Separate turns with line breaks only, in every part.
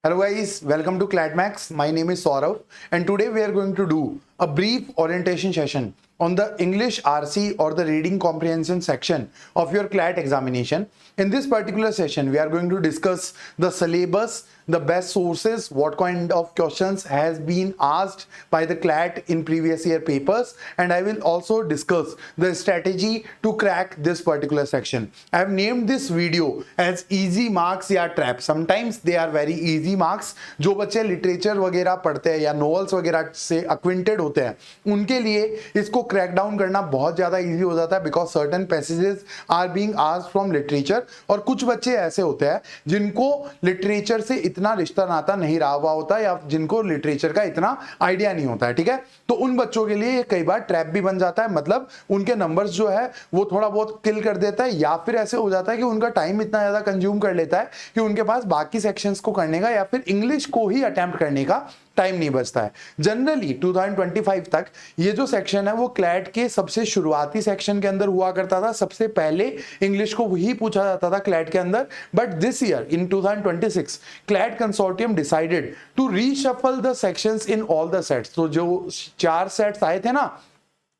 Hello guys, welcome to CladMax. My name is Saurav and today we are going to do a brief orientation session on the English RC or the reading comprehension section of your CLAT examination. In this particular session, we are going to discuss the syllabus, the best sources, what kind of questions has been asked by the CLAT in previous year papers, and I will also discuss the strategy to crack this particular section. I have named this video as easy marks या trap. Sometimes they are very easy marks. जो बच्चे literature वगैरह पढ़ते हैं या novels वगैरह से अक्विंटेड होते हैं उनके लिए इसको क्रैक डाउन करना बहुत ज्यादा इजी हो जाता है because certain passages are being asked from literature. और कुछ बच्चे ऐसे होते हैं जिनको लिटरेचर से इतना रिश्ता नाता नहीं रहा हुआ होता या जिनको लिटरेचर का इतना आइडिया नहीं होता है, ठीक है। तो उन बच्चों के लिए कई बार ट्रैप भी बन जाता है, मतलब उनके नंबर्स जो है वो थोड़ा बहुत किल कर देता है या फिर ऐसे हो जाता है कि उनका टाइम इतना ज्यादा कंज्यूम कर लेता है कि उनके पास बाकी सेक्शंस को करने का या फिर इंग्लिश को ही अटेम्प्ट करने का टाइम नहीं बचता है। जनरली 2025 तक ये जो सेक्शन है वो क्लैट के सबसे शुरुआती सेक्शन के अंदर हुआ करता था, सबसे पहले इंग्लिश को ही पूछा जाता था क्लैट के अंदर। But this year in 2026 CLAT consortium decided to reshuffle the sections in all the sets. तो जो 4 सेट्स आए थे ना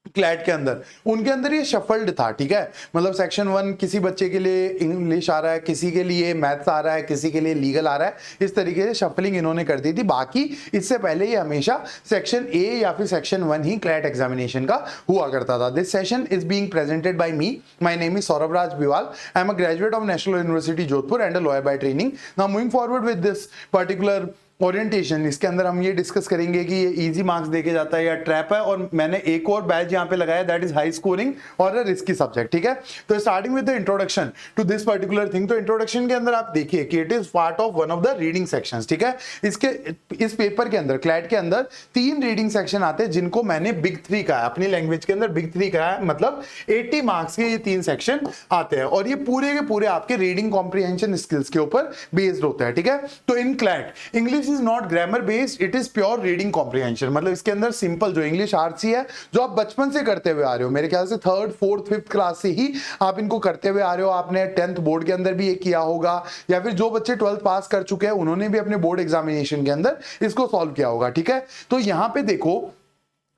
क्लैट के अंदर, उनके अंदर ये शफल्ड था, ठीक है। मतलब सेक्शन 1 किसी बच्चे के लिए इंग्लिश आ रहा है, किसी के लिए मैथ्स आ रहा है, किसी के लिए लीगल आ रहा है, इस तरीके से शफलिंग इन्होंने कर दी थी। बाकी इससे पहले ये हमेशा सेक्शन ए या फिर सेक्शन 1 ही क्लैट एग्जामिनेशन का हुआ करता था। This session is being presented by me. My name is Saurabh Raj Biwal. I am a graduate of national university Jodhpur and a lawyer by training. Now moving forward with this particular orientation, इसके अंदर हम ये discuss करेंगे कि ये इजी मार्क्स देके जाता है या ट्रैप है। और मैंने एक और बैच यहाँ पे लगाया, दैट इज हाई स्कोरिंग और अ रिस्की सब्जेक्ट, ठीक है। तो starting with the introduction to this particular thing. तो इंट्रोडक्शन के अंदर आप देखिए कि it is part of one of the reading sections, ठीक है। इस पेपर के अंदर क्लैट के अंदर 3 रीडिंग सेक्शन आते हैं जिनको मैंने बिग 3 कहा है, अपनी लैंग्वेज के अंदर बिग 3 कहा है। मतलब 80 मार्क्स के ये 3 सेक्शन आते हैं और ये पूरे के पूरे आपके रीडिंग कॉम्प्रिहेंशन स्किल्स के ऊपर बेस्ड होता है, ठीक है। तो इन CLAT English is not grammar based, it is pure reading comprehension. मतलब इसके अंदर सिंपल जो इंग्लिश आरसी है जो आप बचपन से करते हुए आ रहे हो, मेरे ख्याल से 3rd 4th 5th क्लास से ही आप इनको करते हुए आ रहे हो। आपने 10th बोर्ड के अंदर भी ये किया होगा या फिर जो बच्चे 12th पास कर चुके हैं उन्होंने भी अपने बोर्ड एग्जामिनेशन के अंदर इसको सॉल्व किया होगा, ठीक है। तो यहां पे देखो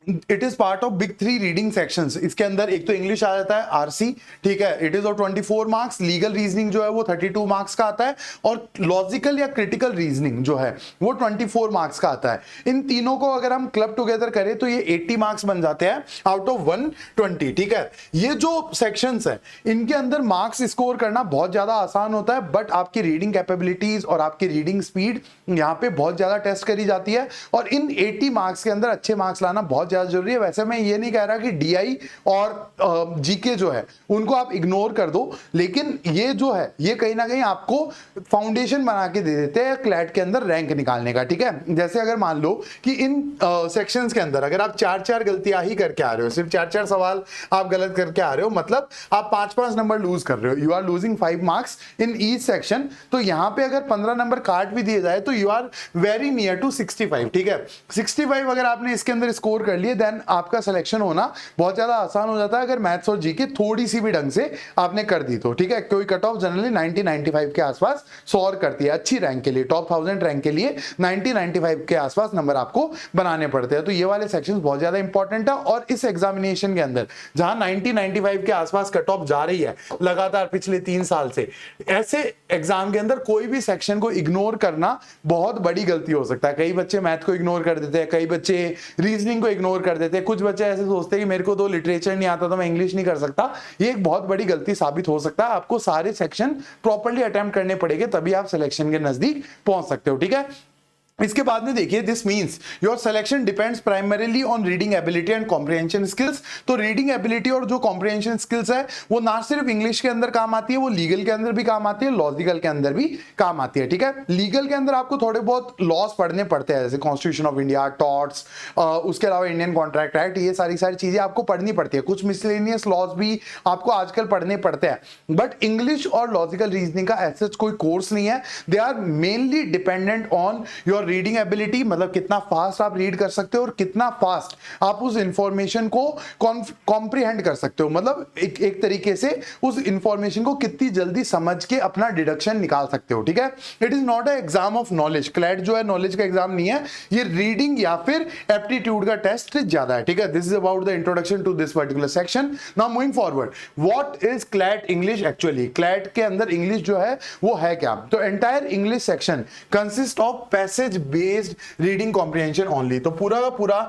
it is part of big 3 reading sections. इसके अंदर एक तो इंग्लिश आ जाता है आरसी, ठीक है, it is of 24 marks. Legal reasoning जो है वो 32 मार्क्स का आता है और लॉजिकल या क्रिटिकल रीजनिंग जो है वो 24 मार्क्स का आता है। इन तीनों को अगर हम क्लब टुगेदर करें तो ये 80 मार्क्स बन जाते हैं आउट ऑफ 120, ठीक है। ये जो सेक्शंस है इनके अंदर मार्क्स स्कोर करना बहुत ज्यादा आसान होता है, बट आपकी रीडिंग कैपेबिलिटीज और आपकी रीडिंग स्पीड यहाँ पे बहुत ज्यादा टेस्ट करी जाती है। और इन 80 मार्क्स के अंदर अच्छे मार्क्स लाना बहुत ज्यादा जरूरी है। वैसे मैं ये नहीं कह रहा कि डीआई और जीके जो है उनको आप इग्नोर कर दो, लेकिन ये जो है ये कहीं ना कहीं आपको फाउंडेशन बना के दे देते हैं क्लैट के अंदर रैंक निकालने का, ठीक है। जैसे अगर मान लो कि इन सेक्शंस के अंदर अगर आप 4-4 गलतियां ही करके आ रहे हो, सिर्फ 4-4 सवाल आप गलत करके आ रहे हो, मतलब आप 5-5 नंबर लूज कर रहे हो, you are losing 5 marks in each section. तो यहां पे अगर 15 नंबर काट भी दिए जाए तो you are very near to 65, ठीक है। 65 अगर आपने इसके अंदर स्कोर कर लिए देन आपका सिलेक्शन होना बहुत ज्यादा आसान हो जाता है अगर मैथ्स और जीके थोड़ी सी भी ढंग से आपने कर दी तो, ठीक है। कोई कट ऑफ जनरली 90-95 के आसपास सोर करती है अच्छी रैंक के लिए। टॉप 1000 रैंक के लिए 90-95 के आसपास नंबर आपको बनाने पड़ते हैं। तो ये वाले सेक्शंस बहुत ज्यादा इंपॉर्टेंट है। और इस एग्जामिनेशन के अंदर जहां 90-95 के आसपास कट ऑफ जा रही है लगातार पिछले 3 साल से, ऐसे एग्जाम के अंदर कोई भी सेक्शन को इग्नोर करना बहुत बड़ी गलती हो सकता है। कई बच्चे मैथ को इग्नोर कर देते हैं, कई बच्चे रीजनिंग को इग्नोर कर देते हैं, कुछ बच्चे ऐसे सोचते हैं कि मेरे को तो लिटरेचर नहीं आता तो मैं इंग्लिश नहीं कर सकता। ये एक बहुत बड़ी गलती साबित हो सकता है। आपको सारे सेक्शन प्रॉपर्ली अटेम्प्ट करने पड़ेंगे तभी आप सिलेक्शन के नजदीक पहुंच सकते हो, ठीक है। इसके बाद में देखिए this means your selection depends primarily on reading ability and comprehension skills. तो रीडिंग एबिलिटी और जो कॉम्प्रिहेंशन स्किल्स है वो ना सिर्फ इंग्लिश के अंदर काम आती है, वो लीगल के अंदर भी काम आती है, लॉजिकल के अंदर भी काम आती है, ठीक है। लीगल के अंदर आपको थोड़े बहुत लॉस पढ़ने पड़ते हैं जैसे कॉन्स्टिट्यूशन ऑफ इंडिया, टॉर्ट्स, उसके अलावा इंडियन कॉन्ट्रैक्ट एक्ट, ये सारी चीजें आपको पढ़नी पड़ती है। कुछ मिसलेनियस लॉस भी आपको आजकल पढ़ने पड़ते हैं। बट इंग्लिश और लॉजिकल रीजनिंग का ऐसा कोई कोर्स नहीं है, they are mainly dependent on your your reading ability, मतलब कितना फास्ट आप रीड कर सकते हो और कितना फास्ट आप उस इंफॉर्मेशन को कॉम्प्रिहेंड कर सकते हो, मतलब एक तरीके से उस इंफॉर्मेशन को कितनी जल्दी समझ के अपना डिडक्शन निकाल सकते हो, ठीक है। It is not a exam of knowledge, CLAT जो है नॉलेज का एग्जाम नहीं है, ये रीडिंग या फिर एप्टीट्यूड का टेस्ट ज्यादा है, ठीक है। This is about the introduction to this particular section. Now moving forward, what is CLAT English actually, CLAT के अंदर इंग्लिश जो है वो है क्या। तो entire English section consist of passage based reading comprehension only. तो पूरा का पूरा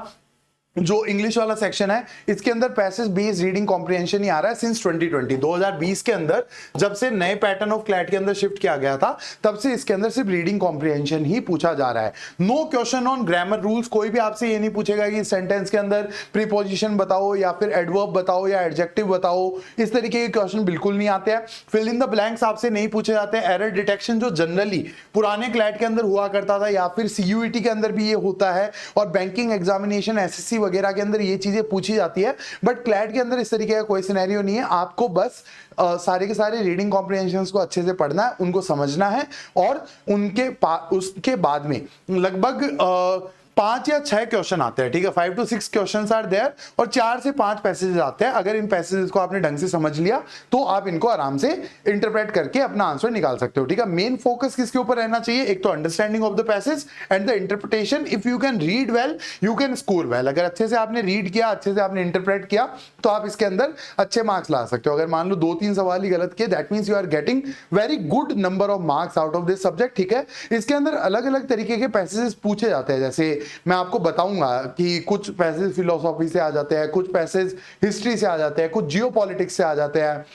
जो इंग्लिश वाला सेक्शन है इसके अंदर पैसेज बेस्ड रीडिंग कॉम्प्रिहेंशन ही आ रहा है सिंस 2020 के अंदर, जब से नए पैटर्न ऑफ क्लैट के अंदर शिफ्ट किया गया था तब से इसके अंदर सिर्फ रीडिंग कॉम्प्रिहेंशन ही पूछा जा रहा है। No question on grammar rules, कोई भी आपसे ये नहीं पूछेगा कि सेंटेंस के अंदर प्रीपोजिशन बताओ या फिर एडवर्ब बताओ या एडजेक्टिव बताओ, इस तरीके के क्वेश्चन बिल्कुल नहीं आते हैं। फिल इन द ब्लैंक्स आपसे नहीं पूछे जाते हैं। एरर डिटेक्शन जो जनरली पुराने क्लैट के अंदर हुआ करता था या फिर सीयूईटी के अंदर भी ये होता है और बैंकिंग एग्जामिनेशन एसएससी वगैरह के अंदर ये चीजें पूछी जाती है, बट क्लैट के अंदर इस तरीके का कोई सिनेरियो नहीं है। आपको बस सारे के सारे रीडिंग कॉम्प्रिहेंशंस को अच्छे से पढ़ना है, उनको समझना है और उसके बाद में लगभग 5 या 6 क्वेश्चन आते हैं, ठीक है। 5 to 6 क्वेश्चंस आर देयर और 4 से 5 पैसेजेस आते हैं। अगर इन पैसेजेस को आपने ढंग से समझ लिया तो आप इनको आराम से इंटरप्रेट करके अपना आंसर निकाल सकते हो, ठीक है। मेन फोकस किसके ऊपर रहना चाहिए, एक तो understanding of the passage and the interpretation. If you can read well you can score well. अगर अच्छे से आपने रीड किया, अच्छे से आपने इंटरप्रेट किया तो आप इसके अंदर अच्छे मार्क्स ला सकते हो। अगर मान लो 2-3 सवाल ही गलत किए, that means you are getting very good number of marks out of this subject, ठीक है। इसके अंदर अलग अलग तरीके के पैसेजेस पूछे जाते हैं, जैसे मैं आपको बताऊंगा कि कुछ पैसेज फिलोसॉफी से आ जाते हैं, कुछ पैसेज हिस्ट्री से आ जाते हैं, कुछ जियोपॉलिटिक्स से आ जाते हैं।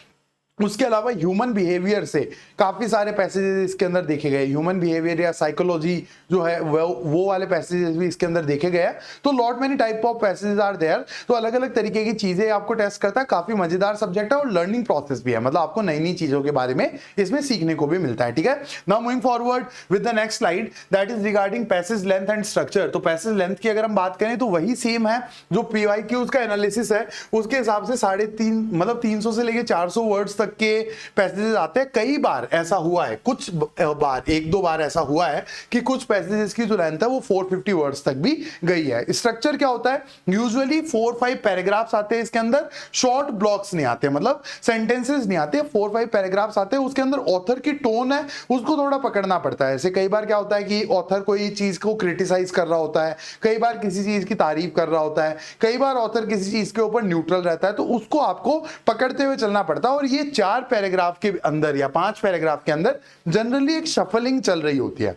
उसके अलावा ह्यूमन बिहेवियर से काफी सारे पैसेजेस इसके अंदर देखे गए, ह्यूमन बिहेवियर या साइकोलॉजी जो है वो वाले पैसेजेस भी इसके अंदर देखे गए हैं। तो lot many type of passages are there. तो अलग अलग तरीके की चीजें आपको टेस्ट करता है, काफी मजेदार सब्जेक्ट है और लर्निंग प्रोसेस भी है, मतलब आपको नई नई चीजों के बारे में इसमें सीखने को भी मिलता है, ठीक है। Now moving forward with the next slide that is regarding passage length and structure. तो पैसेज लेंथ की अगर हम बात करें तो वही सेम है जो पीवाईक्यूज का एनालिसिस है उसके हिसाब से 3.5 मतलब 300 से लेके 400 वर्ड्स तक के पैसेजेस आते हैं। कई बार ऐसा हुआ है, कुछ बार 1-2 बार ऐसा हुआ है कि कुछ पैसेजेस की जो लेंथ है वो 450 वर्ड्स तक भी गई है। स्ट्रक्चर क्या होता है, यूजुअली 4-5 पैराग्राफ्स आते हैं इसके अंदर, शॉर्ट ब्लॉक्स नहीं आते, मतलब सेंटेंसेस नहीं आते, 4-5 पैराग्राफ्स आते हैं। उसके अंदर ऑथर की टोन है उसको थोड़ा पकड़ना पड़ता है। ऐसे कई बार क्या होता है कि ऑथर कोई चीज को क्रिटिसाइज कर रहा होता है, कई बार किसी चीज की तारीफ कर रहा होता है, कई बार ऑथर किसी चीज के ऊपर न्यूट्रल रहता है, तो उसको आपको पकड़ते हुए चलना पड़ता है। और ये 4 पैराग्राफ के अंदर या 5 पैराग्राफ के अंदर जनरली एक शफलिंग चल रही होती है,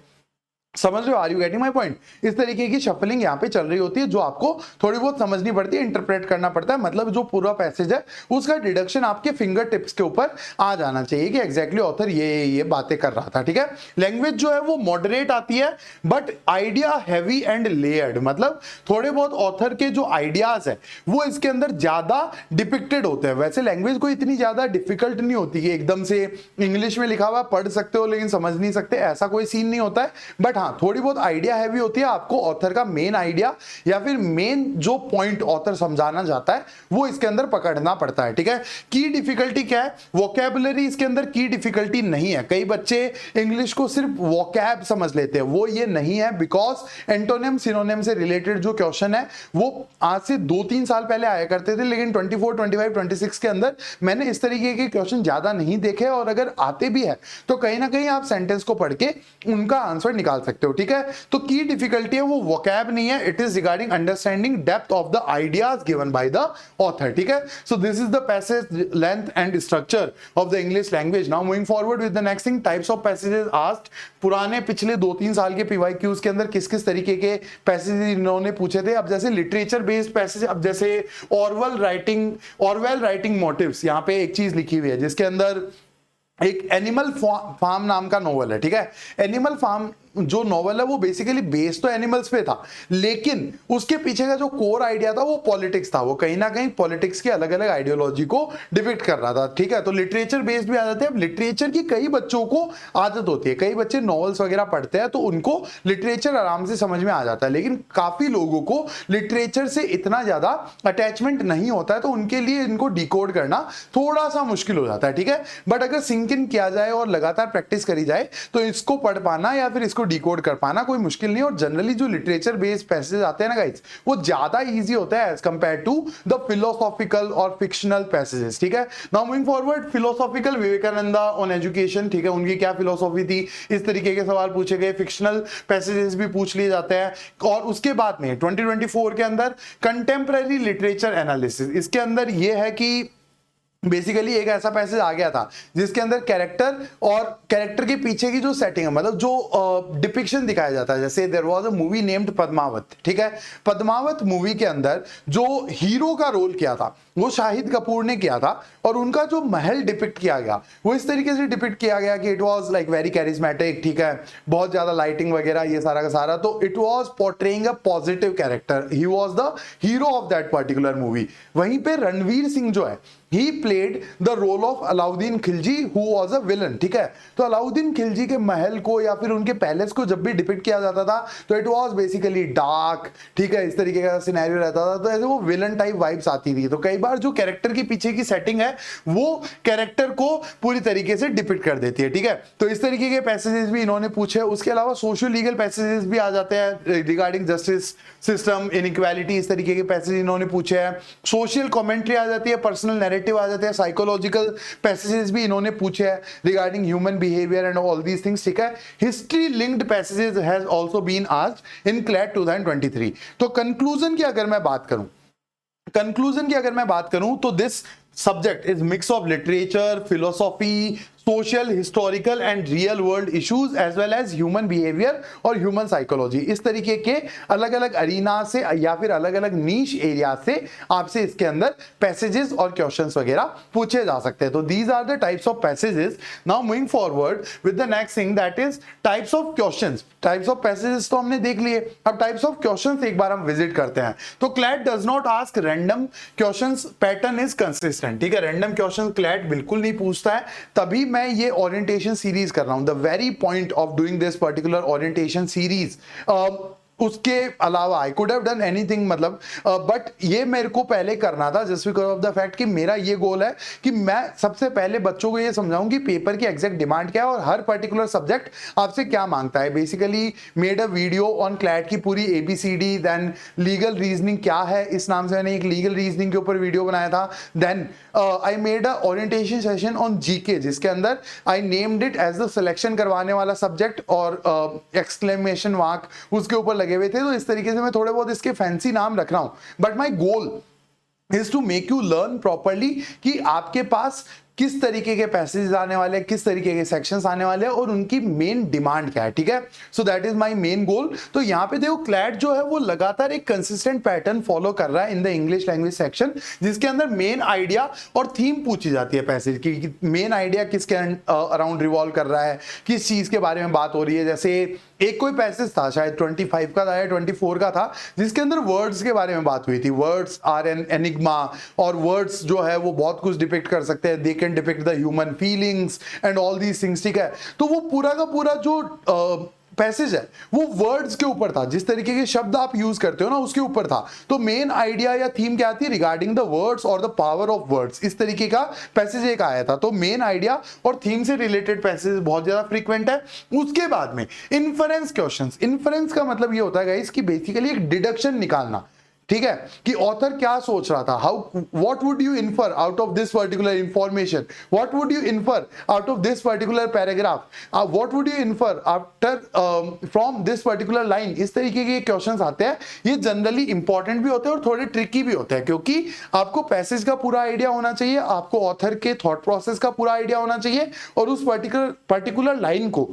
समझ रहे हो, are you getting my point. इस तरीके की शफलिंग यहाँ पे चल रही होती है जो आपको थोड़ी बहुत समझनी पड़ती है, इंटरप्रेट करना पड़ता है, मतलब जो पूरा पैसेज है उसका डिडक्शन आपके फिंगर टिप्स के ऊपर आ जाना चाहिए कि एग्जैक्टली ऑथर ये बातें कर रहा था, ठीक है। लैंग्वेज जो है वो मॉडरेट आती है but idea heavy and layered, मतलब थोड़े बहुत ऑथर के जो आइडियाज है वो इसके अंदर ज्यादा डिपिक्टेड होते हैं। वैसे लैंग्वेज कोई इतनी ज्यादा डिफिकल्ट नहीं होती कि एकदम से इंग्लिश में लिखा हुआ पढ़ सकते हो लेकिन समझ नहीं सकते, ऐसा कोई सीन नहीं होता है। बट हाँ, थोड़ी बहुत आइडिया हैवी होती है, आपको ऑथर का मेन आइडिया या फिर मेन जो पॉइंट ऑथर समझाना चाहता है वो इसके अंदर पकड़ना पड़ता है, ठीक है। की डिफिकल्टी क्या है, वोकैबुलरी इसके अंदर की डिफिकल्टी नहीं है। कई बच्चे इंग्लिश को सिर्फ वोकैब समझ लेते हैं, वो ये नहीं है, बिकॉज एंटोनिम सिनोनिम से रिलेटेड जो क्वेश्चन है वो आज से 2-3 साल पहले आया करते थे, लेकिन 24, 25, 26 के अंदर मैंने इस तरीके के क्वेश्चन ज्यादा नहीं देखे, और अगर आते भी है तो कहीं ना कहीं आप सेंटेंस को पढ़ के उनका आंसर निकाल सकते हो, ठीक है। तो की डिफिकल्टी है वो वोकैब नहीं है, it is regarding understanding depth of the ideas given by the author, ठीक है। So this is the passage length and structure of the English language. Now moving forward with the next thing, types of passages asked. पुराने पिछले 2-3 साल के PYQs के अंदर किस किस तरीके के पैसेज इन्होंने पूछे थे। अब जैसे लिटरेचर बेस्ड पैसेज, अब जैसे ऑरवेल राइटिंग मोटिव्स, यहाँ पे एक चीज लिखी हुई है जिसके अंदर एक एनिमल फार्म नाम का नॉवल है, ठीक है। एनिमल फार्म जो नॉवल है वो बेसिकली बेस्ड तो एनिमल्स पे था, लेकिन उसके पीछे का जो कोर आइडिया था वो पॉलिटिक्स था, वो कहीं ना कहीं पॉलिटिक्स की अलग अलग आइडियोलॉजी को डिपिक्ट कर रहा था, ठीक है। तो लिटरेचर बेस्ड भी आ जाते हैं। अब लिटरेचर की कई बच्चों को आदत होती है, कई बच्चे नॉवेल्स वगैरह पढ़ते हैं तो उनको लिटरेचर आराम से समझ में आ जाता है, लेकिन काफी लोगों को लिटरेचर से इतना ज्यादा अटैचमेंट नहीं होता है, तो उनके लिए इनको डिकोड करना थोड़ा सा मुश्किल हो जाता है, ठीक है। बट अगर सिंक इन किया जाए और लगातार प्रैक्टिस करी जाए तो इसको पढ़ पाना या फिर इसको को डिकोड कर पाना कोई मुश्किल नहीं, और जनरली जो लिटरेचर बेस्ड पैसेज आते हैं ना गाइस, वो ज्यादा इजी होता है as compare to the philosophical और फिक्शनल पैसेजेस, ठीक है। Now moving forward, philosophical Vivekananda on education, ठीक है, उनकी क्या फिलोसॉफी थी, इस तरीके के सवाल पूछे गए। फिक्शनल पैसेजेस भी पूछ लिए जाते हैं। और उसके बाद में 2024 के अंदर कंटेम्पररी लिटरेचर एनालिसिस, इसके अंदर ये है कि बेसिकली एक ऐसा पैसेज आ गया था जिसके अंदर कैरेक्टर और कैरेक्टर के पीछे की जो सेटिंग है, मतलब जो डिपिक्शन दिखाया जाता है, जैसे there was a movie named Padmaavat, ठीक है। पद्मावत मूवी के अंदर जो हीरो का रोल किया था वो शाहिद कपूर ने किया था, और उनका जो महल डिपिक्ट किया गया वो इस तरीके से डिपिक्ट किया गया कि it was like very charismatic, ठीक है, बहुत ज्यादा लाइटिंग वगैरह ये सारा का सारा, तो it was portraying a positive character, he was the hero of that particular movie. वहीं पे रणवीर सिंह जो है, he played the role of Alauddin Khilji who was a villain, ठीक है। तो अलाउद्दीन खिलजी के महल को या फिर उनके पैलेस को जब भी डिपिक्ट किया जाता था तो इट वाज बेसिकली डार्क, ठीक है, इस तरीके का सिनेरियो रहता था, तो ऐसे वो विलन टाइप वाइब्स आती थी। तो कई बार जो कैरेक्टर के पीछे की सेटिंग है वो कैरेक्टर को पूरी तरीके से डिपिक्ट कर देती है, ठीक है। तो इस तरीके के पैसेजेस भी इन्होंने पूछे। उसके अलावा सोशल लीगल पैसेजेस भी आ जाते हैं रिगार्डिंग जस्टिस सिस्टम, इनइक्वालिटी, इस तरीके के पैसेज इन्होंने पूछे हैं। सोशल कमेंट्री आ जाती है, पर्सनल नैरेटिव आ जाते हैं, साइकोलॉजिकल पैसेजेस भी इन्होंने पूछे हैं regarding human behaviour and all these things, ठीक है। History linked passages has also been asked in CLAT 2023। तो कंक्लूजन की अगर मैं बात करूं तो this subject is mix of literature, philosophy, social, historical and real world issues as well as human behavior और human psychology। इस तरीके के अलग अलग अरीना से या फिर अलग अलग नीश एरिया से आपसे इसके अंदर पैसेजेस और क्वेश्चंस वगैरह पूछे जा सकते हैं। तो these are the types of passages। Now moving forward with the next thing that is types of questions। Types of passages तो हमने देख लिए, अब टाइप्स ऑफ क्वेश्चंस एक बार हम विजिट करते हैं। तो CLAT does not ask random questions, pattern is consistent, ठीक है। रैंडम क्वेश्चन क्लैट बिल्कुल नहीं पूछता है, तभी मैं ये ओरिएंटेशन सीरीज कर रहा हूं। The very point of doing this particular orientation series, उसके अलावा I could have done anything, मतलब बट ये मेरे को पहले करना था just because of the fact कि मेरा ये गोल है कि मैं सबसे पहले बच्चों को ये समझाऊं कि पेपर की एग्जैक्ट डिमांड क्या है और हर पर्टिकुलर सब्जेक्ट आपसे क्या मांगता है। Basically made a video on CLAT की पूरी ABCD, देन लीगल रीजनिंग क्या है, इस नाम से मैंने एक लीगल रीजनिंग के ऊपर वीडियो बनाया था। Then I made a orientation session on GK जिसके अंदर I named it as the selection करवाने वाला सब्जेक्ट और एक्सक्लेमेशन मार्क उसके ऊपर लगे हुए थे। तो इस तरीके से मैं थोड़े बहुत इसके फैंसी नाम रख रहा हूं, but my goal is to make you learn properly कि आपके पास किस तरीके के पैसेजेस आने वाले हैं, किस तरीके के सेक्शंस आने वाले हैं और उनकी मेन डिमांड क्या है, ठीक है। So that is my main goal. तो यहाँ पे देखो क्लैट जो है वो लगातार एक कंसिस्टेंट पैटर्न फॉलो कर रहा है in the English language section, जिसके अंदर मेन आइडिया और थीम पूछी जाती है पैसेज की। मेन आइडिया किसके अराउंड रिवॉल्व कर रहा है, किस चीज के बारे में बात हो रही है। जैसे एक कोई पैसेज था शायद 25 का था या 24 का था जिसके अंदर वर्ड्स के बारे में बात हुई थी। वर्ड्स आर एन एनिग्मा, और वर्ड्स जो है वो बहुत कुछ डिपिक्ट कर सकते हैं, they can depict the human feelings and all these things, ठीक है। तो वो पूरा का पूरा जो पैसेज है वो वर्ड्स के ऊपर था, जिस तरीके के शब्द आप यूज करते हो ना उसके ऊपर था। तो मेन आइडिया या थीम क्या थी, रिगार्डिंग द वर्ड्स और द पावर ऑफ वर्ड्स, इस तरीके का पैसेज एक आया था। तो मेन आइडिया और थीम से रिलेटेड पैसेज बहुत ज्यादा फ्रीक्वेंट है। उसके बाद में इन्फरेंस क्वेश्चंस, इन्फरेंस का मतलब ये होता है गाइस कि बेसिकली एक डिडक्शन निकालना, ठीक है, कि ऑथर क्या सोच रहा था, how what would you infer out of this particular information, what would you infer out of this particular paragraph, what would you infer after from this particular line. इस तरीके के क्वेश्चंस आते हैं। ये जनरली इंपॉर्टेंट भी होते हैं और थोड़े ट्रिकी भी होते हैं, क्योंकि आपको पैसेज का पूरा आइडिया होना चाहिए, आपको ऑथर के थॉट प्रोसेस का पूरा आइडिया होना चाहिए, और उस पर्टिकुलर लाइन को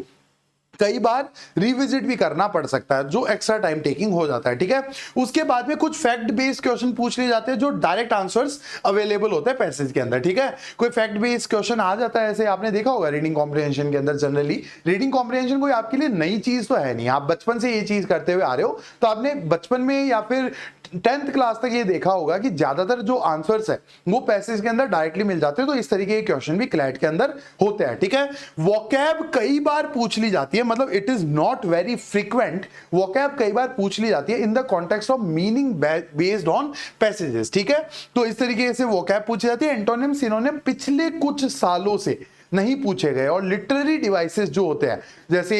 कई बार रिविजिट भी करना पड़ सकता है, जो एक्स्ट्रा टाइम टेकिंग हो जाता है, ठीक है। उसके बाद में कुछ फैक्ट बेस्ड क्वेश्चन पूछ लिए जाते हैं जो डायरेक्ट आंसर्स अवेलेबल होते हैं पैसेज के अंदर, ठीक है। कोई फैक्ट बेस्ड क्वेश्चन आ जाता है, ऐसे आपने देखा होगा रीडिंग कॉम्प्रिहेंशन के अंदर। जनरली रीडिंग कॉम्प्रिहेंशन कोई आपके लिए नई चीज तो है नहीं, आप बचपन से ये चीज करते हुए आ रहे हो, तो आपने बचपन में या फिर 10th क्लास तक ये देखा होगा कि ज्यादातर जो आंसर्स है वो पैसेज के अंदर डायरेक्टली मिल जाते हैं। तो इस तरीके के क्वेश्चन भी क्लैट के अंदर होते हैं, ठीक है। वोकैब कई बार पूछ ली जाती है, मतलब it is not very frequent. Vocab कई बार पूछ ली जाती है in the context of meaning based on passages, ठीक है। तो इस तरीके से वोकैब पूछी जाती है। एंटोनिम सिनोनिम पिछले कुछ सालों से नहीं पूछे गए, और लिटरेरी डिवाइसेस जो होते हैं जैसे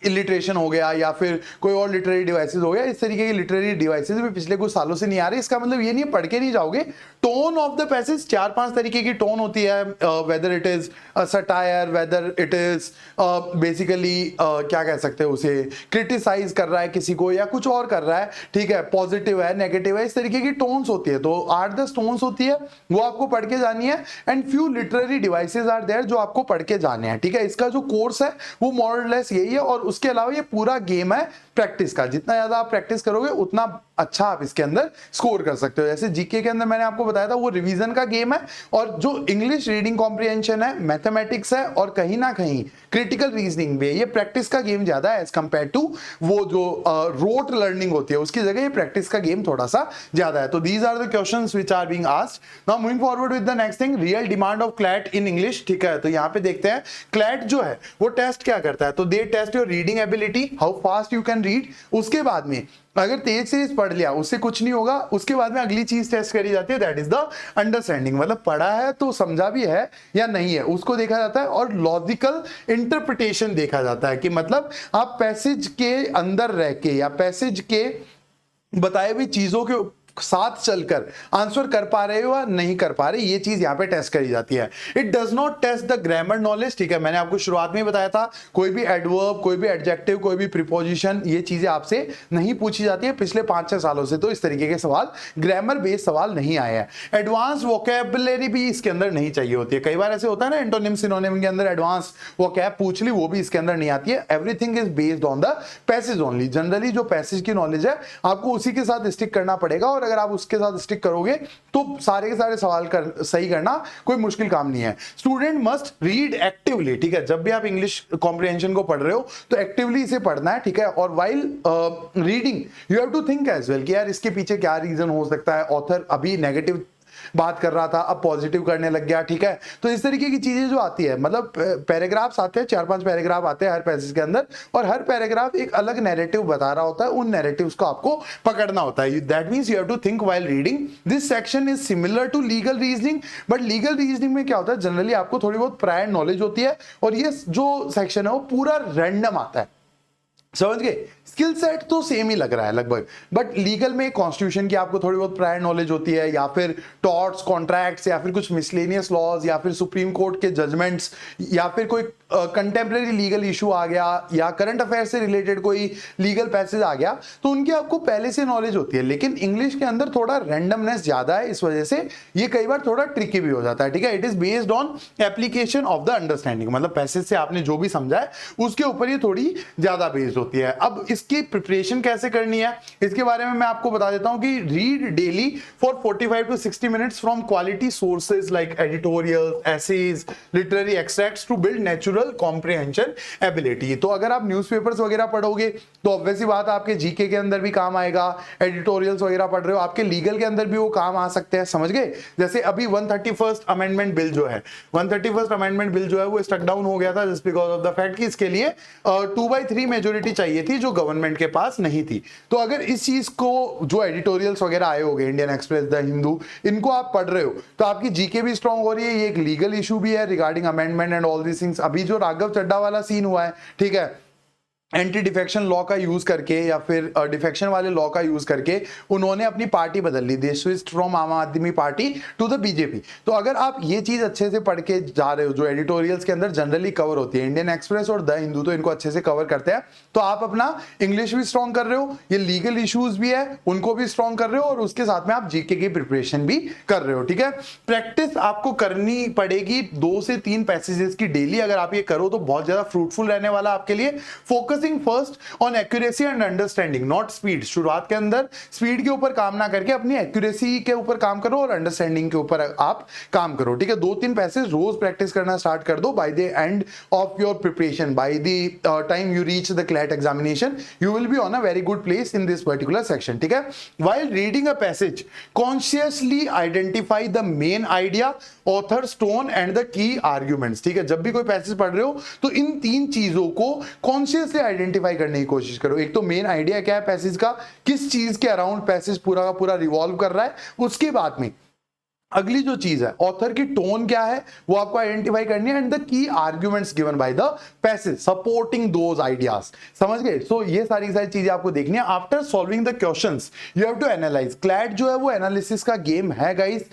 इलिटरेशन हो गया या फिर कोई और लिटरेरी डिवाइसेस हो गया, इस तरीके की लिटरेरी डिवाइसेस भी पिछले कुछ सालों से नहीं आ रही। इसका मतलब ये नहीं पढ़ के नहीं जाओगे, टोन ऑफ द पैसेज 4-5 तरीके की टोन होती है, whether it is satire, whether it is basically क्या कह सकते हैं उसे, क्रिटिसाइज कर रहा है किसी को या कुछ और कर रहा है, ठीक है, पॉजिटिव है, नेगेटिव है, इस तरीके की टोन्स होती है। तो 8-10 टोन्स होती है, वो आपको पढ़ के जानी है। And few literary devices are there जो आपको पढ़ के जाने हैं, ठीक है। इसका जो कोर्स है वो मोर और लेस यही है, और उसके अलावा ये पूरा गेम है प्रैक्टिस का। जितना ज्यादा आप प्रैक्टिस करोगे उतना अच्छा आप इसके अंदर स्कोर कर सकते हो। जैसे जीके के अंदर मैंने आपको बताया था वो रिवीजन का गेम है, और जो इंग्लिश रीडिंग कॉम्प्रिहेंशन है, मैथमेटिक्स है, और कहीं ना कहीं क्रिटिकल रीजनिंग भी है, ये प्रैक्टिस का गेम ज्यादा है एज कंपेयर टू वो जो रोट लर्निंग होती है, उसकी जगह ये प्रैक्टिस का गेम थोड़ा सा ज्यादा है। तो these are the questions which are being asked. Now moving forward with the next thing, real demand of CLAT in English, ठीक है। तो यहाँ पे देखते हैं क्लैट जो है वो टेस्ट क्या करता है। तो they test your reading ability, how fast you can read. उसके बाद में अगर तेज से पढ़ लिया उससे कुछ नहीं होगा, उसके बाद में अगली चीज टेस्ट करी जाती है, दैट इज द अंडरस्टैंडिंग। मतलब पढ़ा है तो समझा भी है या नहीं है उसको देखा जाता है, और लॉजिकल इंटरप्रिटेशन देखा जाता है कि मतलब आप पैसेज के अंदर रह के या पैसेज के बताए हुई चीजों के साथ चलकर आंसर कर पा रहे हो या नहीं कर पा रहे, ये चीज यहां पे टेस्ट करी जाती है। It does not test the grammar knowledge, ठीक है। मैंने आपको शुरुआत में बताया था कोई भी एडवर्ब, कोई भी एडजेक्टिव, कोई भी प्रीपोजिशन, ये चीजें आपसे नहीं पूछी जाती है पिछले 5-6 सालों से। तो इस तरीके के सवाल, ग्रामर बेस्ड सवाल नहीं आए हैं। एडवांस वोकैबुलरी भी इसके अंदर नहीं चाहिए होती है। कई बार ऐसे होता है ना, एंटोनिम सिनोनिम के अंदर एडवांस वोकैब पूछ ली, वो भी इसके अंदर नहीं आती है। Everything is based on the passage only. Generally जो पैसेज की नॉलेज है आपको उसी के साथ स्टिक करना पड़ेगा, और अगर आप उसके साथ स्टिक करोगे तो सारे के सारे सवाल सही करना कोई मुश्किल काम नहीं है। स्टूडेंट मस्ट रीड एक्टिवली, ठीक है। जब भी आप इंग्लिश कॉम्प्रिहेंशन को पढ़ रहे हो तो एक्टिवली इसे पढ़ना है, ठीक है। और while reading you have to think as well कि यार इसके पीछे क्या रीजन हो सकता है। ऑथर अभी नेगेटिव बात कर रहा था, अब पॉजिटिव करने लग गया, ठीक है। तो इस तरीके की चीजें जो आती है, मतलब पैराग्राफ्स आते हैं, 4-5 पैराग्राफ आते हैं हर पैसेज के अंदर, और हर पैराग्राफ एक अलग नैरेटिव बता रहा होता है। उन नैरेटिव्स को आपको पकड़ना होता है। That means you have to think while reading. This section is similar to legal reasoning, but legal reasoning में क्या होता है, जनरली आपको थोड़ी बहुत प्रायर नॉलेज होती है, और ये जो सेक्शन है वो पूरा रैंडम आता है। समझ गए? स्किल सेट तो सेम ही लग रहा है लगभग, बट लीगल में कॉन्स्टिट्यूशन की आपको थोड़ी बहुत प्रायर नॉलेज होती है, या फिर टॉर्ट्स, कॉन्ट्रैक्ट्स, या फिर कुछ मिसलेनियस लॉज, या फिर सुप्रीम कोर्ट के जजमेंट्स, या फिर कोई कंटेम्प्रेरी लीगल इशू आ गया, या करंट अफेयर से रिलेटेड कोई लीगल पैसेज आ गया, तो उनकी आपको पहले से नॉलेज होती है। लेकिन इंग्लिश के अंदर थोड़ा रैंडमनेस ज्यादा है, इस वजह से ये कई बार थोड़ा ट्रिकी भी हो जाता है, ठीक है। It is based on application of the understanding, मतलब पैसेज से आपने जो भी समझा है उसके ऊपर ये थोड़ी ज्यादा बेस्ड होती है। अब इसकी प्रिपरेशन कैसे करनी है इसके बारे में मैं आपको बता देता हूं कि read daily for 45 to 60 minutes from quality sources like editorial, essays, literary extracts to build natural comprehension ability. तो अगर आप न्यूज़पेपर्स वगैरह पढ़ोगे तो ऑब्वियसली बात आपके जीके के अंदर भी काम आएगा, एडिटोरियल्स वगैरह पढ़ रहे हो आपके लीगल के अंदर भी वो काम आ सकते हैं, समझ गए। जैसे अभी 131st अमेंडमेंट बिल जो है, 131st अमेंडमेंट बिल जो है वो स्टक डाउन हो गया था just because of the fact कि इसके लिए 2/3 मेजोरिटी चाहिए थी जो गवर्नमेंट के पास नहीं थी। तो अगर इस चीज को जो एडिटोरियल्स वगैरह आए होंगे, इंडियन एक्सप्रेस, द हिंदू, इनको आप पढ़ रहे हो तो आपकी जीके भी स्ट्रांग हो रही है। ये एक लीगल इशू भी है regarding amendment and all this things. अभी जो राघव चड्ढा वाला सीन हुआ है, ठीक है, एंटी डिफेक्शन लॉ का यूज करके या फिर डिफेक्शन वाले लॉ का यूज करके उन्होंने अपनी पार्टी बदल ली, दे स्विच्ड फ्रॉम आम आदमी पार्टी टू द बीजेपी। तो अगर आप ये चीज अच्छे से पढ़ के जा रहे हो, जो एडिटोरियल्स के अंदर जनरली कवर होती है, इंडियन एक्सप्रेस और द हिंदू तो इनको अच्छे से कवर करते हैं, तो आप अपना इंग्लिश भी स्ट्रॉन्ग कर रहे हो, ये लीगल इश्यूज भी है उनको भी स्ट्रॉन्ग कर रहे हो, और उसके साथ में आप जीके की प्रिपरेशन भी कर रहे हो, ठीक है। प्रैक्टिस आपको करनी पड़ेगी 2 से 3 पैसेजेस की डेली। अगर आप ये करो तो बहुत ज्यादा फ्रूटफुल रहने वाला आपके लिए। Focusing first on accuracy and understanding, not speed. शुरुआत के अंदर स्पीड के ऊपर काम ना करके अपनी एक्यूरेसी के ऊपर काम करो और अंडरस्टैंडिंग के ऊपर आप काम करो, ठीक है। 2-3 पैसेज रोज प्रैक्टिस करना स्टार्ट कर दो। By the end of your preparation, by the time you reach the CLAT examination, you will be on a very good place in this particular section, ठीक है। While reading a passage consciously identify the main idea, authors, tone and the key arguments, ठीक है। जब भी कोई passage पढ़ रहे हो तो इन 3 चीजों को कॉन्शियसली आइडेंटिफाई करने की कोशिश करो। एक तो मेन आइडिया क्या है पैसेज का, किस चीज के अराउंड पैसेज पूरा का पूरा रिवॉल्व कर रहा है, उसके बाद में अगली जो चीज है, ऑथर की टोन क्या है वो आपको आइडेंटिफाई करनी है, and the key arguments given by the passage supporting those ideas. समझ गए? सो ये सारी चीजें आपको देखनी है। After solving the questions you have to analyse. CLAT जो है वो एनालिसिस का गेम है guys,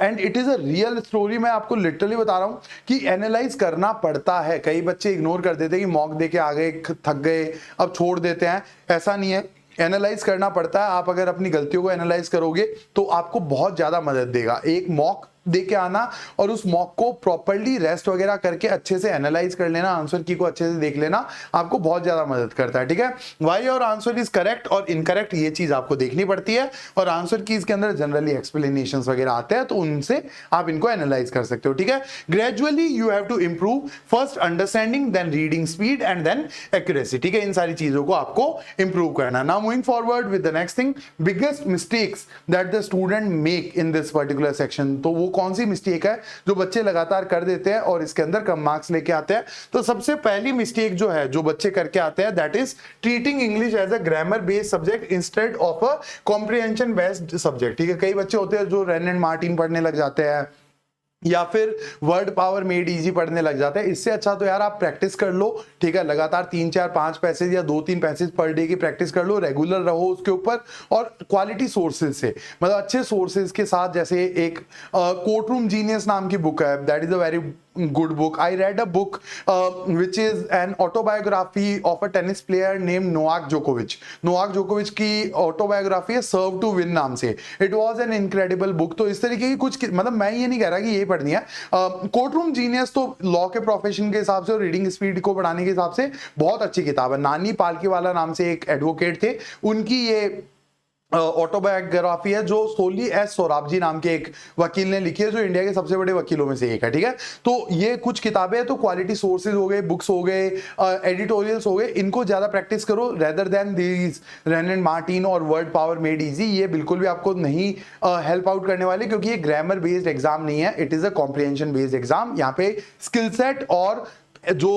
and it is a real story. मैं आपको लिटरली बता रहा हूं कि एनालाइज करना पड़ता है। कई बच्चे इग्नोर कर देते हैं कि मॉक दे के आ गए, थक गए, अब छोड़ देते हैं। ऐसा नहीं है, एनालाइज करना पड़ता है। आप अगर अपनी गलतियों को एनालाइज करोगे तो आपको बहुत ज्यादा मदद देगा। एक मॉक दे के आना और उस मॉक को प्रॉपर्ली रेस्ट वगैरह करके अच्छे से एनालाइज कर लेना, आंसर की को अच्छे से देख लेना, आपको बहुत ज्यादा मदद करता है। ठीक है, वाई और आंसर इज करेक्ट और इनकरेक्ट ये चीज आपको देखनी पड़ती है, और आंसर की इसके अंदर जनरली एक्सप्लेनेशन वगैरह आते हैं, तो उनसे आप इनको एनालाइज कर सकते हो। ठीक है, gradually you have to improve first understanding, then reading speed and then accuracy. ठीक है, इन सारी चीजों को आपको इंप्रूव करना। Now moving forward with the next thing, biggest mistakes that the student make in this particular section. तो वो कौन सी मिस्टेक है जो बच्चे लगातार कर देते हैं और इसके अंदर कम मार्क्स लेके आते हैं? तो सबसे पहली मिस्टेक जो है जो बच्चे करके आते हैं, that is treating English as a grammar based subject instead of a comprehension based subject. ठीक है, कई बच्चे होते हैं जो रेन एंड मार्टिन पढ़ने लग जाते हैं या फिर वर्ड पावर मेड इजी पढ़ने लग जाते हैं। इससे अच्छा तो यार आप प्रैक्टिस कर लो। ठीक है, लगातार 3 4 5 पैसेज या 2 3 पैसेज पर डे की प्रैक्टिस कर लो, रेगुलर रहो उसके ऊपर, और क्वालिटी सोर्सेज से, मतलब अच्छे सोर्सेज के साथ। जैसे एक कोर्टरूम जीनियस नाम की बुक है, that is a very good book. I read a book which is an autobiography of a tennis player named Novak Djokovic. Novak Djokovic की ऑटोबायोग्राफी है सर्व टू विन नाम से। It was an incredible book. तो इस तरीके की कुछ, मतलब मैं ये नहीं कह रहा कि ये पढ़नी है। कोर्टरूम जीनियस तो लॉ के प्रोफेशन के हिसाब से और रीडिंग स्पीड को बढ़ाने के हिसाब से बहुत अच्छी किताब है। नानी पालकीवाला नाम से एक एडवोकेट थे, उनकी ये ऑटोबायोग्राफी है जो सोली एस सोराबजी नाम के एक वकील ने लिखी है, जो इंडिया के सबसे बड़े वकीलों में से एक है। ठीक है, तो ये कुछ किताबें हैं, तो क्वालिटी सोर्सेज हो गए, बुक्स हो गए, एडिटोरियल्स हो गए, इनको ज्यादा प्रैक्टिस करो rather than these rain and Martin और वर्ड पावर मेड इजी। ये बिल्कुल भी आपको नहीं हेल्प आउट करने वाले, क्योंकि ये ग्रामर बेस्ड एग्जाम नहीं है, it is a comprehension based exam. यहाँ पे स्किल सेट और जो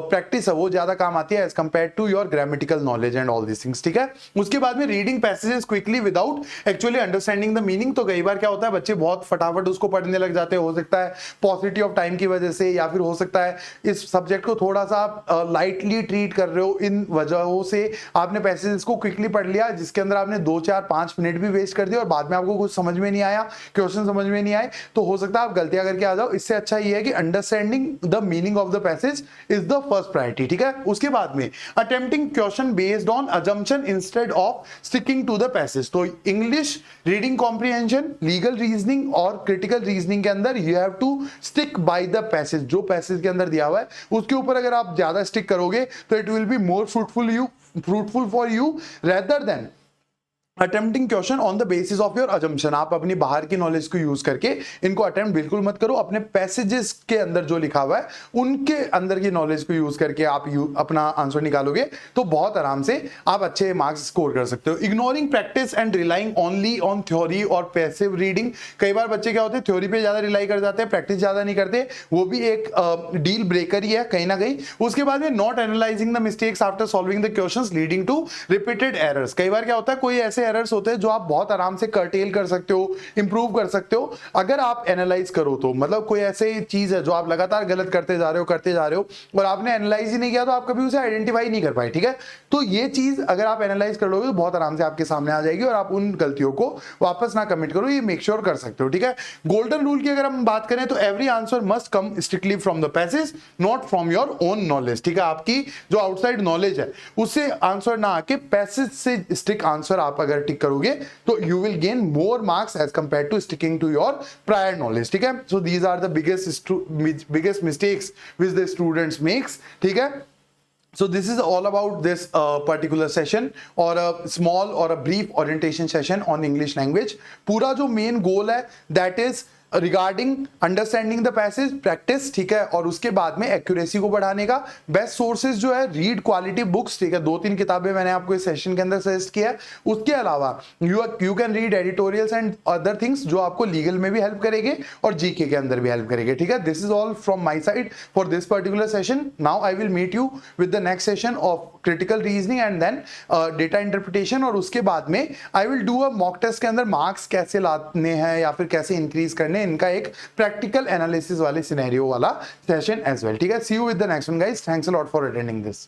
प्रैक्टिस है वो ज्यादा काम आती है as compare to your grammatical knowledge and all this things. ठीक है, उसके बाद में reading passages quickly without actually understanding the meaning. तो कई बार क्या होता है, बच्चे बहुत फटाफट उसको पढ़ने लग जाते हैं। हो सकता है पॉसिटी ऑफ टाइम की वजह से, या फिर हो सकता है इस सब्जेक्ट को थोड़ा सा आप लाइटली ट्रीट कर रहे हो, इन वजहों से आपने पैसेजेस को क्विकली पढ़ लिया, जिसके अंदर आपने 2 4 5 मिनट भी वेस्ट कर दिया और बाद में आपको कुछ समझ में नहीं आया, क्वेश्चन समझ में नहीं आए, तो हो सकता है आप गलतियां करके आ जाओ। इससे अच्छा ये है कि understanding the meaning of the passage is the first priority. ठीक है, उसके बाद में attempting question based on assumption instead of sticking to the passage. तो English reading comprehension, legal reasoning और क्रिटिकल रीजनिंग के अंदर you have to stick by the passage. जो पैसेज के अंदर दिया हुआ है उसके ऊपर अगर आप ज्यादा स्टिक करोगे तो it will be more fruitful for you rather than attempting question on the basis of your assumption. आप अपनी बाहर की नॉलेज को यूज करके इनको अटेम्प्ट बिल्कुल मत करो। अपने पैसेजेस के अंदर जो लिखा हुआ है उनके अंदर की नॉलेज को यूज करके आप अपना आंसर निकालोगे तो बहुत आराम से आप अच्छे मार्क्स स्कोर कर सकते हो। Ignoring practice and relying only on theory और पैसिव रीडिंग। कई बार बच्चे क्या होते हैं, थ्योरी पे ज्यादा रिलाई कर जाते हैं, प्रैक्टिस ज्यादा नहीं करते, वो भी एक डील ब्रेकर ही है कहीं ना कहीं। उसके बाद में not analysing the mistakes after solving the questions leading to repeated errors. कई बार क्या होता है, कोई ऐसे एरर्स होते हैं जो आप बहुत आराम से कर्टेल कर सकते हो, इंप्रूव कर सकते हो अगर आप एनालाइज करो तो। मतलब कोई ऐसी चीज है जो आप लगातार गलत करते जा रहे हो और आपने एनालाइज ही नहीं किया तो आप कभी उसे आइडेंटिफाई नहीं कर पाए। ठीक है, तो ये चीज अगर आप एनालाइज कर लोगे तो बहुत आराम से आपके सामने आ जाएगी और आप उन गलतियों को वापस ना कमिट करो, ये मेक श्योर कर सकते हो। ठीक है, गोल्डन रूल की अगर हम बात करें तो every answer must come strictly from the passage not from your own knowledge. ठीक है, आपकी जो आउटसाइड नॉलेज है उससे आंसर ना आके पैसेज से स्टिक आंसर आप अगर टिक करोगे तो you will gain more marks as compared to sticking to your prior knowledge. ठीक है, so these are the biggest mistakes which the students makes. ठीक है, so this is all about this particular session or a small or a brief orientation session on English language. पूरा जो main goal है that is regarding understanding the passage practice, ठीक है, और उसके बाद में एक्यूरेसी को बढ़ाने का बेस्ट सोर्सेज जो है रीड क्वालिटी बुक्स, ठीक है, 2-3 किताबें मैंने आपको इस सेशन के अंदर सजेस्ट किया है। उसके अलावा you can read editorials and other things जो आपको लीगल में भी हेल्प करेंगे और जीके के अंदर भी हेल्प करेंगे, ठीक है। This is all from my side for this particular session. Now I will meet you with the next session of critical reasoning and then data interpretation, और उसके बाद में I will do a mock test के अंदर marks कैसे लाने हैं या फिर कैसे इंक्रीज करने, इनका एक प्रैक्टिकल एनालिसिस वाले सिनेरियो वाला सेशन एज वेल, ठीक है। See you with the next one guys, thanks a lot for attending this.